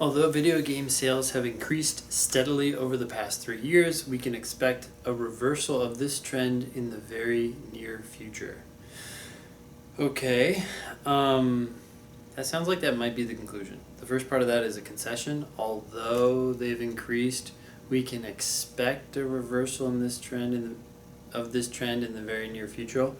Although video game sales have increased steadily over the past 3 years, we can expect a reversal of this trend in the very near future. Okay, that sounds like that might be the conclusion. The first part of that is a concession. Although they've increased, we can expect a reversal in this trend in the very near future.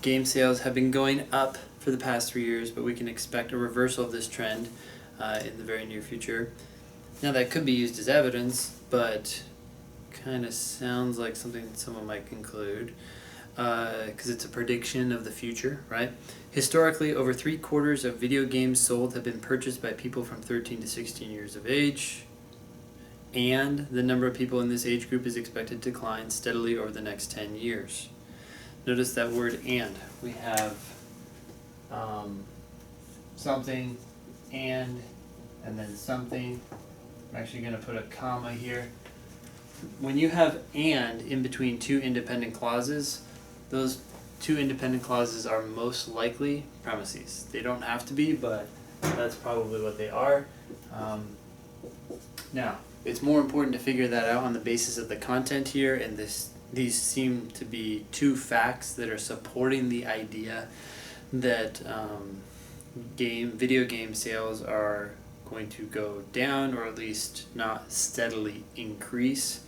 Game sales have been going up for the past 3 years, but we can expect a reversal of this trend in the very near future. Now that could be used as evidence, but kind of sounds like something that someone might conclude because it's a prediction of the future, right? Historically, over 3/4 of video games sold have been purchased by people from 13 to 16 years of age, and the number of people in this age group is expected to decline steadily over the next 10 years. Notice that word "and." We have something, and then something. I'm actually going to put a comma here. When you have "and" in between two independent clauses, those two independent clauses are most likely premises. They don't have to be, but that's probably what they are. Now, it's more important to figure that out on the basis of the content here, and these seem to be two facts that are supporting the idea that video game sales are going to go down, or at least not steadily increase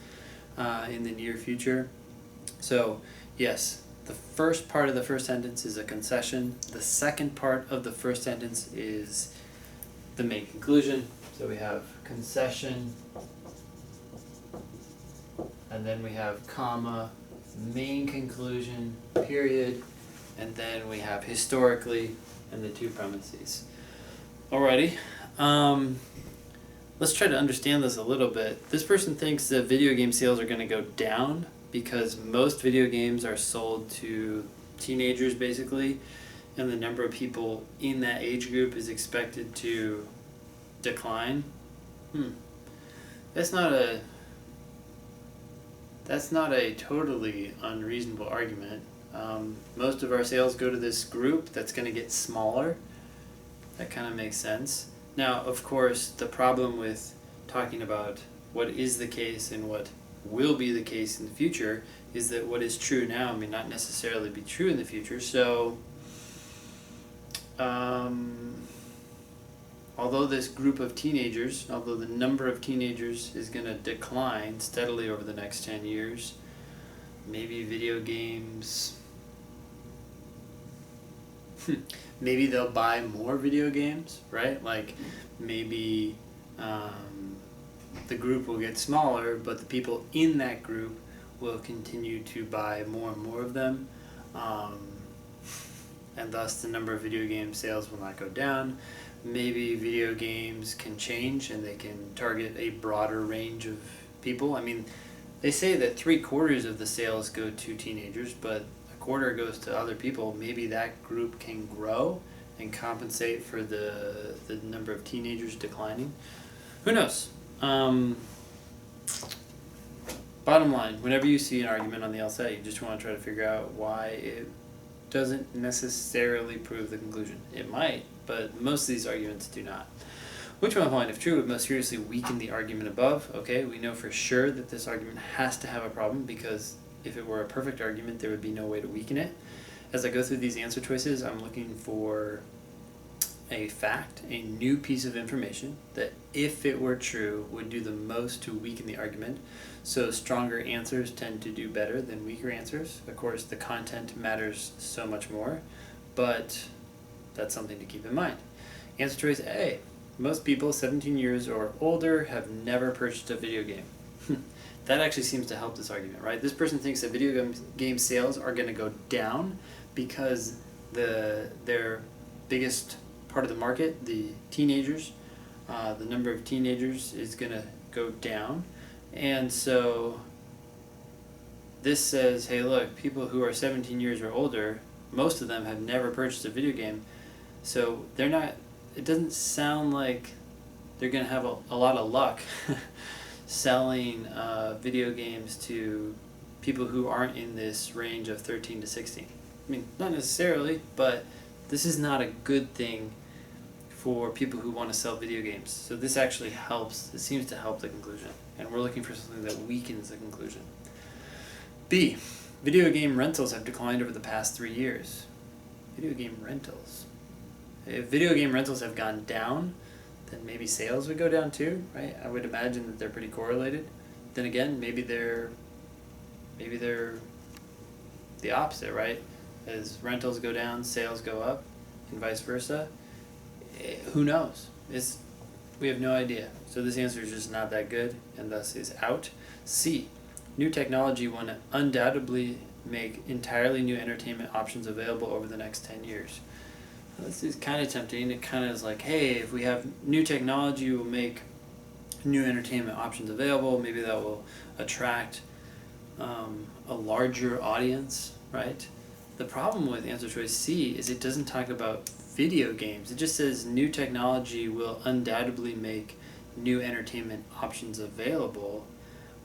in the near future. So yes, the first part of the first sentence is a concession. The second part of the first sentence is the main conclusion. So we have concession, and then we have comma, main conclusion, period, and then we have historically and the two premises. Alrighty, let's try to understand this a little bit. This person thinks that video game sales are going to go down because most video games are sold to teenagers basically, and the number of people in that age group is expected to decline. That's not a totally unreasonable argument. Most of our sales go to this group that's going to get smaller. That kind of makes sense. Now, of course, the problem with talking about what is the case and what will be the case in the future is that what is true now may not necessarily be true in the future. So, although this group of teenagers, although the number of teenagers is going to decline steadily over the next 10 years, maybe video games, maybe they'll buy more video games, right? Like maybe the group will get smaller, but the people in that group will continue to buy more and more of them, and thus the number of video game sales will not go down. Maybe video games can change and they can target a broader range of people. I mean, they say that 3/4 of the sales go to teenagers, but a quarter goes to other people. Maybe that group can grow and compensate for the number of teenagers declining. Who knows? Bottom line, whenever you see an argument on the LSAT, you just want to try to figure out why it doesn't necessarily prove the conclusion. It might, but most of these arguments do not. Which one point, if true, would most seriously weaken the argument above? Okay, we know for sure that this argument has to have a problem, because if it were a perfect argument, there would be no way to weaken it. As I go through these answer choices, I'm looking for a fact, a new piece of information that, if it were true, would do the most to weaken the argument. So stronger answers tend to do better than weaker answers. Of course, the content matters so much more, but that's something to keep in mind. Answer choice A. Most people 17 years or older have never purchased a video game. That actually seems to help this argument, right? This person thinks that video game sales are going to go down because their biggest part of the market, the teenagers, the number of teenagers is going to go down. And so this says, hey, look, people who are 17 years or older, most of them have never purchased a video game. So they're not, it doesn't sound like they're going to have a lot of luck selling video games to people who aren't in this range of 13 to 16. I mean, not necessarily, but this is not a good thing for people who want to sell video games. So this actually helps. It seems to help the conclusion. And we're looking for something that weakens the conclusion. B, video game rentals have declined over the past 3 years. Video game rentals. If video game rentals have gone down, then maybe sales would go down too, right? I would imagine that they're pretty correlated. Then again, maybe they're the opposite, right? As rentals go down, sales go up, and vice versa. Who knows? We have no idea. So this answer is just not that good, and thus is out. C, new technology will undoubtedly make entirely new entertainment options available over the next 10 years. This is kind of tempting. It kind of is like, hey, if we have new technology, we'll make new entertainment options available. Maybe that will attract a larger audience, right? The problem with answer choice C is it doesn't talk about video games. It just says new technology will undoubtedly make new entertainment options available,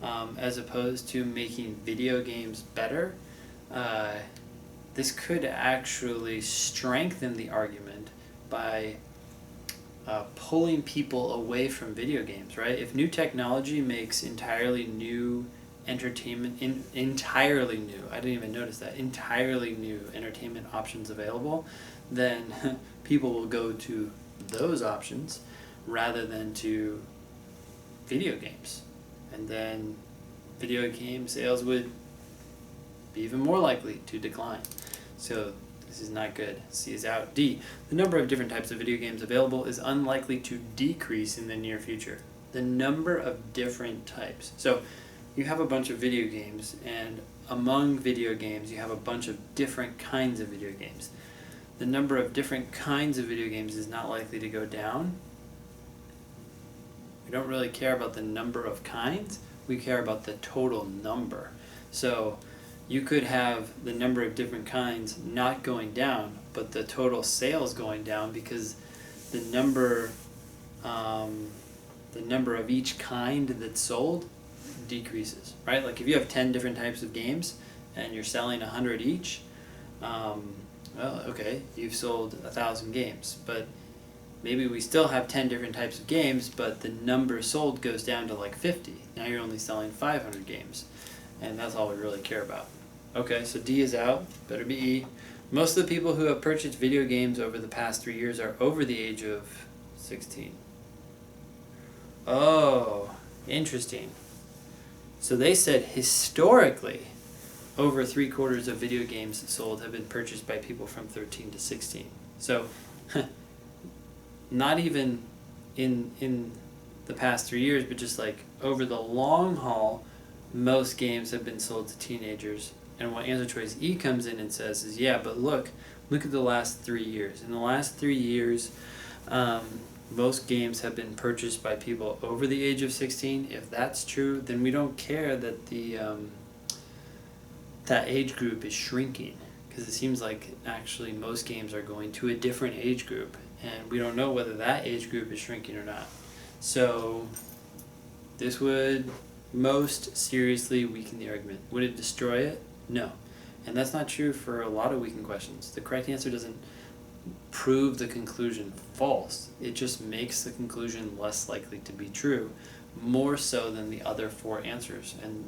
as opposed to making video games better. This could actually strengthen the argument by pulling people away from video games, right? If new technology makes entirely new entertainment, entirely new, I didn't even notice that, entirely new entertainment options available, then people will go to those options rather than to video games. And then video game sales would be even more likely to decline. So this is not good. C is out. D, the number of different types of video games available is unlikely to decrease in the near future. The number of different types. So you have a bunch of video games, and among video games you have a bunch of different kinds of video games. The number of different kinds of video games is not likely to go down. We don't really care about the number of kinds. We care about the total number. So you could have the number of different kinds not going down, but the total sales going down because the number of each kind that's sold decreases, right? Like if you have 10 different types of games and you're selling 100 each, well, okay, you've sold 1,000 games, but maybe we still have 10 different types of games, but the number sold goes down to like 50. Now you're only selling 500 games, and that's all we really care about. Okay, so D is out, better be E. Most of the people who have purchased video games over the past 3 years are over the age of 16. Oh, interesting. So they said historically, over 3/4 of video games sold have been purchased by people from 13 to 16. So, not even in the past 3 years, but just like over the long haul, most games have been sold to teenagers. And what answer choice E comes in and says is, yeah, but look at the last 3 years. In the last 3 years, most games have been purchased by people over the age of 16. If that's true, then we don't care that that age group is shrinking, because it seems like actually most games are going to a different age group, and we don't know whether that age group is shrinking or not. So this would most seriously weaken the argument. Would it destroy it? No. And that's not true for a lot of weakened questions. The correct answer doesn't prove the conclusion false. It just makes the conclusion less likely to be true, more so than the other 4 answers. And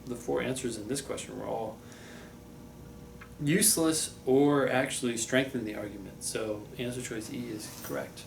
the 4 answers in this question were all useless or actually strengthen the argument. So answer choice E is correct.